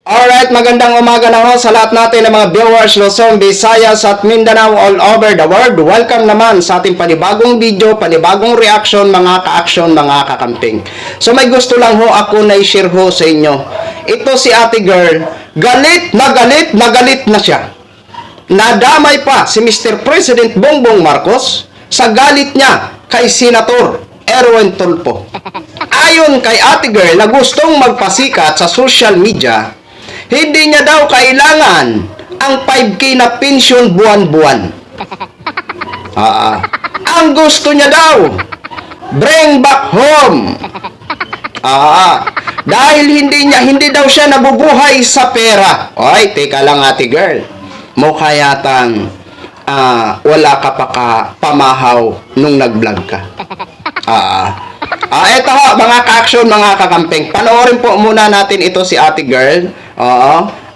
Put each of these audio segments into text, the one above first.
Alright, magandang umaga na ho sa lahat natin ng mga viewers Luzon, Visayas at Mindanao all over the world. Welcome naman sa ating panibagong video, panibagong reaction mga ka-action, mga kakamping. So may gusto lang ho ako na i-share ho sa inyo. Ito si ate girl, galit na galit na galit na siya. Nadamay pa si Mr. President Bongbong Marcos sa galit niya kay Senator Erwin Tulfo. Ayon kay ate girl na gustong magpasikat sa social media, hindi niya daw kailangan ang 5K na pension buwan-buwan. Ang gusto niya daw, bring back home. Dahil hindi daw siya nabubuhay sa pera. Oy, teka lang ate girl. Mukha yatang wala ka pa pamahaw nung nag-vlog ka. Ito ho, mga ka-action, mga kakamping. Panoorin po muna natin ito si ate girl.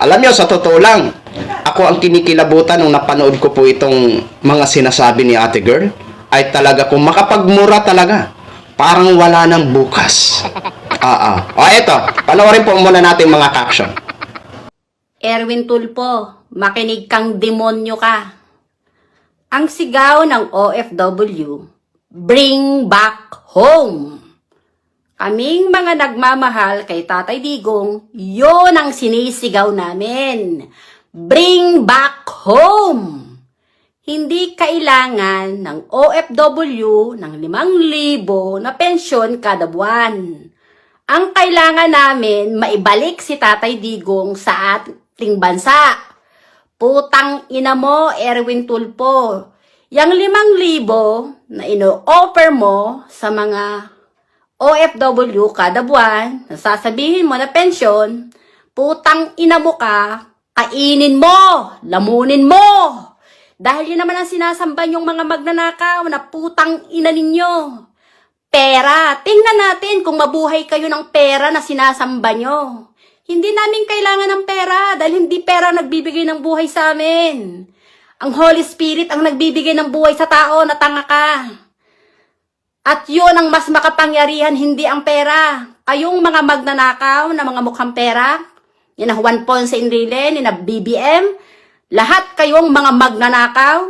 Alam nyo, sa totoo lang, ako ang kinikilabutan nung napanood ko po itong mga sinasabi ni ate girl. Ay talaga, kung makapagmura talaga, parang wala nang bukas. Ito, panoorin po muna natin mga ka-action. Erwin Tulfo, makinig kang demonyo ka. Ang sigaw ng OFW, bring back home. Kaming mga nagmamahal kay Tatay Digong, yon ang sinisigaw namin. Bring back home. Hindi kailangan ng OFW ng 5,000 na pensyon kada buwan. Ang kailangan namin, maibalik si Tatay Digong sa ating bansa. Putang ina mo, Erwin Tulfo. Yang 5,000 na ino-offer mo sa mga OFW kada buwan, nasasabihin mo na pensyon, putang ina mo ka, kainin mo, lamunin mo. Dahil yun naman ang sinasamba yung mga magnanakaw na putang ina ninyo. Pera, tingnan natin kung mabuhay kayo ng pera na sinasamba nyo. Hindi namin kailangan ng pera dahil hindi pera nagbibigay ng buhay sa amin. Ang Holy Spirit ang nagbibigay ng buhay sa tao na tanga ka. At yun ang mas makapangyarihan, hindi ang pera. Kayong mga magnanakaw na mga mukhang pera, yun na Juan Ponce Enrile, yun na BBM, lahat kayong mga magnanakaw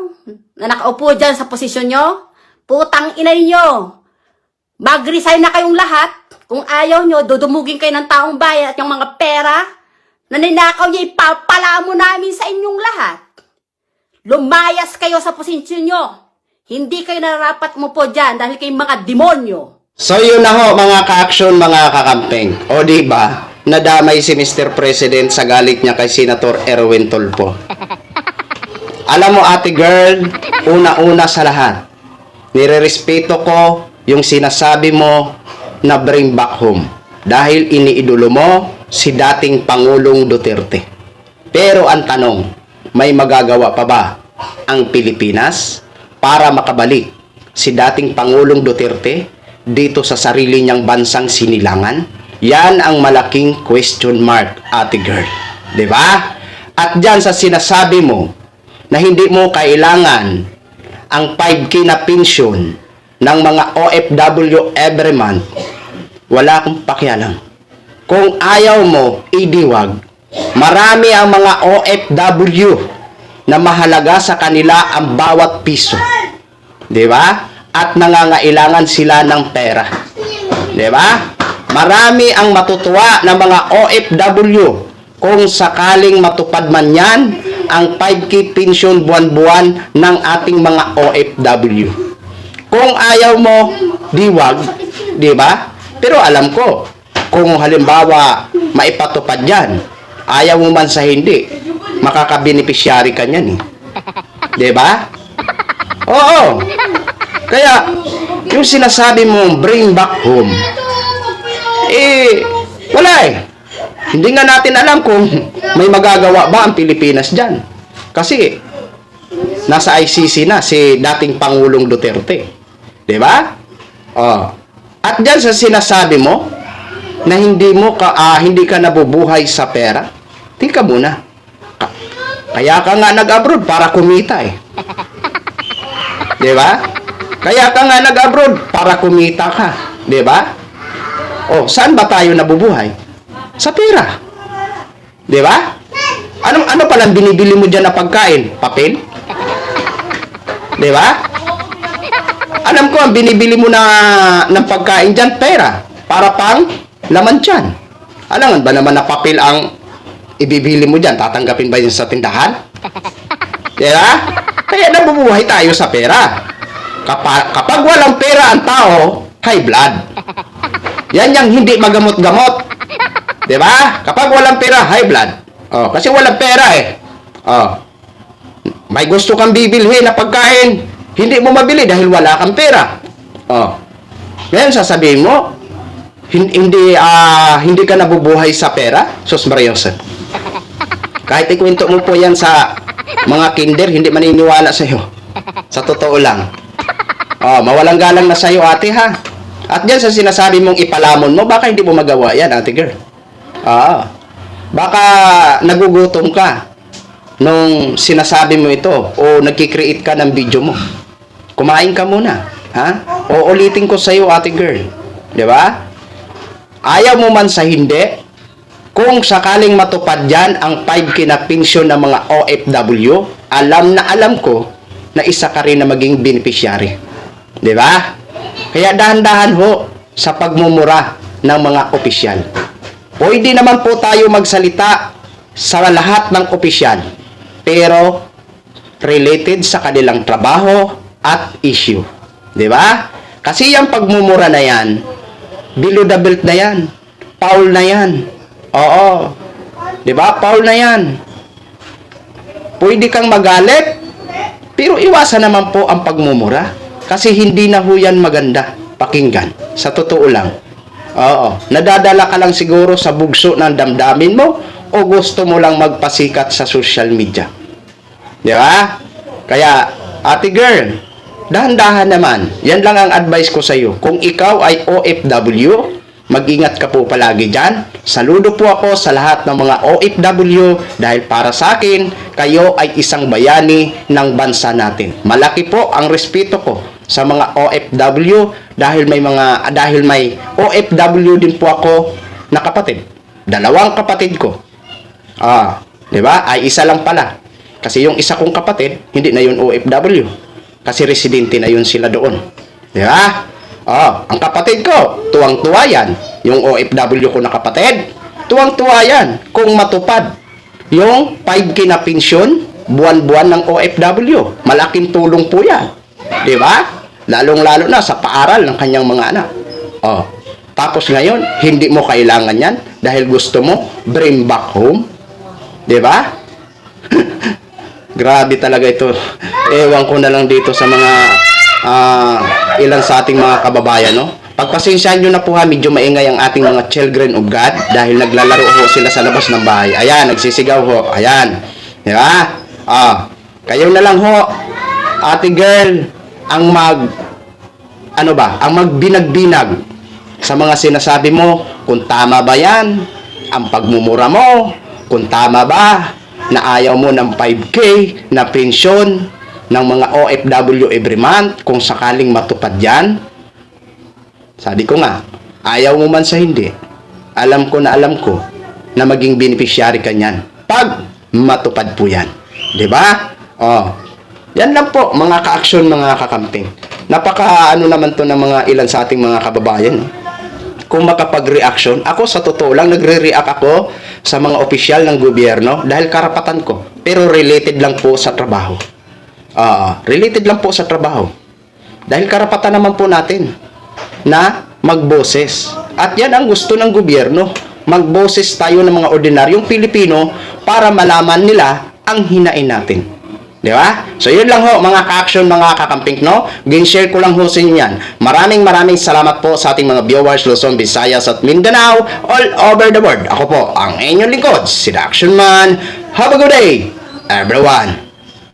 na nakaupo dyan sa posisyon nyo, putang ina nyo. Mag-resign na kayong lahat. Kung ayaw nyo, dudumugin kayo ng taong bayan at yung mga pera na ninakaw nyo, ipapala mo namin sa inyong lahat. Lumayas kayo sa posisyon nyo. Hindi kayo nararapat mo po dyan dahil kayong mga demonyo. So yun na ho, mga ka-action, mga kakamping. O diba, nadamay si Mr. President sa galit niya kay Senator Erwin Tulfo. Alam mo ate girl, una-una sa lahat, nirerespeto ko yung sinasabi mo na bring back home. Dahil iniidolo mo si dating Pangulong Duterte. Pero ang tanong, may magagawa pa ba ang Pilipinas para makabalik si dating Pangulong Duterte dito sa sarili niyang bansang sinilangan? Yan ang malaking question mark, ate girl. Diba? At dyan sa sinasabi mo na hindi mo kailangan ang 5K na pension ng mga OFW every month, wala akong pakialam. Kung ayaw mo, idiwag. Marami ang mga OFW na mahalaga sa kanila ang bawat piso. Diba? At nangangailangan sila ng pera. Diba? Marami ang matutuwa ng mga OFW kung sakaling matupad man yan ang 5K pension buwan-buwan ng ating mga OFW. Kung ayaw mo, diwag. Diba? Pero alam ko, kung halimbawa maipatupad yan, ayaw mo man sa hindi, makakabeneficiary ka niyan eh. Diba? Oo. Kaya, yung sinasabi mo, bring back home, wala eh. Hindi nga natin alam kung may magagawa ba ang Pilipinas dyan. Kasi, nasa ICC na si dating Pangulong Duterte. Diba? At dyan sa sinasabi mo, na hindi ka nabubuhay sa pera, tingka muna. Kaya ka nga nag-abroad para kumita eh. Diba? Kaya ka nga nag-abroad para kumita ka. Diba? O, saan ba tayo nabubuhay? Sa pera. Di ba? Ano palang binibili mo dyan na pagkain? Papel? Di ba? Alam ko ang binibili mo ng pagkain dyan, pera. Para pang laman dyan. Alam ba naman na papel ang ibibili mo dyan? Tatanggapin ba yun sa tindahan? Di ba? Kaya nabubuhay tayo sa pera. Kapag walang pera ang tao, high blood. Yan yung hindi magamot-gamot. Di ba? Kapag walang pera, high blood. Oh, kasi walang pera eh. Oh. May gusto kang bibilhin na pagkain, hindi mo mabili dahil wala kang pera. Oh. Ngayon sasabihin mo, hindi ka nabubuhay sa pera? Sus Mariosa. Kahit ikwento mo po yan sa mga kinder, hindi maniniwala sa iyo. Sa totoo lang. Oh, mawalang galang na sa iyo, ate, ha? At diyan sa sinasabi mong ipalamon mo, baka hindi mo magawa yan, ate girl. Ah. Baka nagugutom ka nung sinasabi mo ito o nagki-create ka ng video mo. Kumain ka muna, ha? O ulitin ko sa iyo, ate girl. 'Di ba? Ayaw mo man sa hindi, kung sakaling matupad yan ang 5K na pensyon ng mga OFW, alam na alam ko na isa ka rin na maging beneficiary. 'Di ba? Kaya dahan-dahan ho sa pagmumura ng mga opisyal. Pwede naman po tayo magsalita sa lahat ng opisyal, pero related sa kanilang trabaho at issue. 'Di ba? Kasi yung pagmumura na yan, below the belt na yan. Foul na yan. Oo. 'Di ba? Foul na yan. Pwede kang magalit, pero iwasan naman po ang pagmumura. Kasi hindi na ho yan maganda pakinggan. Sa totoo lang. Oo. Nadadala ka lang siguro sa bugso ng damdamin mo o gusto mo lang magpasikat sa social media. Di ba? Kaya, ate girl, dahan-dahan naman. Yan lang ang advice ko sa iyo. Kung ikaw ay OFW, mag-ingat ka po palagi dyan. Saludo po ako sa lahat ng mga OFW dahil para sa akin, kayo ay isang bayani ng bansa natin. Malaki po ang respeto ko sa mga OFW dahil may OFW din po ako na kapatid. 2 kapatid ko. 'Di ba? Ay isa lang pala. Kasi yung isa kong kapatid, hindi na yun OFW. Kasi residente na yun sila doon. 'Di ba? Ang kapatid ko, tuwang-tuwa yan. Yung OFW ko na kapatid, tuwang-tuwa yan kung matupad yung 5K na pensyon buwan-buwan ng OFW. Malaking tulong po yan. 'Di ba? Lalong-lalo na sa paaral ng kanyang mga anak. Tapos ngayon, hindi mo kailangan yan dahil gusto mo bring back home. 'Di ba? Grabe talaga ito. Ewan ko na lang dito sa mga ilan sa ating mga kababayan, no? Pagpasensyahan nyo na po ha, medyo maingay ang ating mga children of God dahil naglalaro ho sila sa labas ng bahay. Ayan, nagsisigaw ho. Ayan. 'Di ba? Kayo na lang ho, ate girl, ang magbinag-binag sa mga sinasabi mo, kung tama ba yan, ang pagmumura mo, kung tama ba na ayaw mo ng 5K na pensyon ng mga OFW every month, kung sakaling matupad yan. Sabi ko nga, ayaw mo man sa hindi, alam ko na maging beneficiary ka niyan pag matupad po yan. 'Di ba? Yan lang po, mga ka-aksyon, mga kakamping. Naman to ng mga ilan sa ating mga kababayan. Kung makapag-reaction, ako sa totoo lang, nagre-react ako sa mga opisyal ng gobyerno dahil karapatan ko. Pero related lang po sa trabaho. Related lang po sa trabaho. Dahil karapatan naman po natin na magboses. At yan ang gusto ng gobyerno. Magboses tayo ng mga ordinaryong Pilipino para malaman nila ang hinain natin. Di ba? So, yun lang ho, mga ka-action, mga kakamping, no? Gin-share ko lang ho sa inyo yan. Maraming salamat po sa ating mga viewers, Luzon, Visayas, at Mindanao, all over the world. Ako po, ang inyong lingkod, si The Action Man. Have a good day, everyone.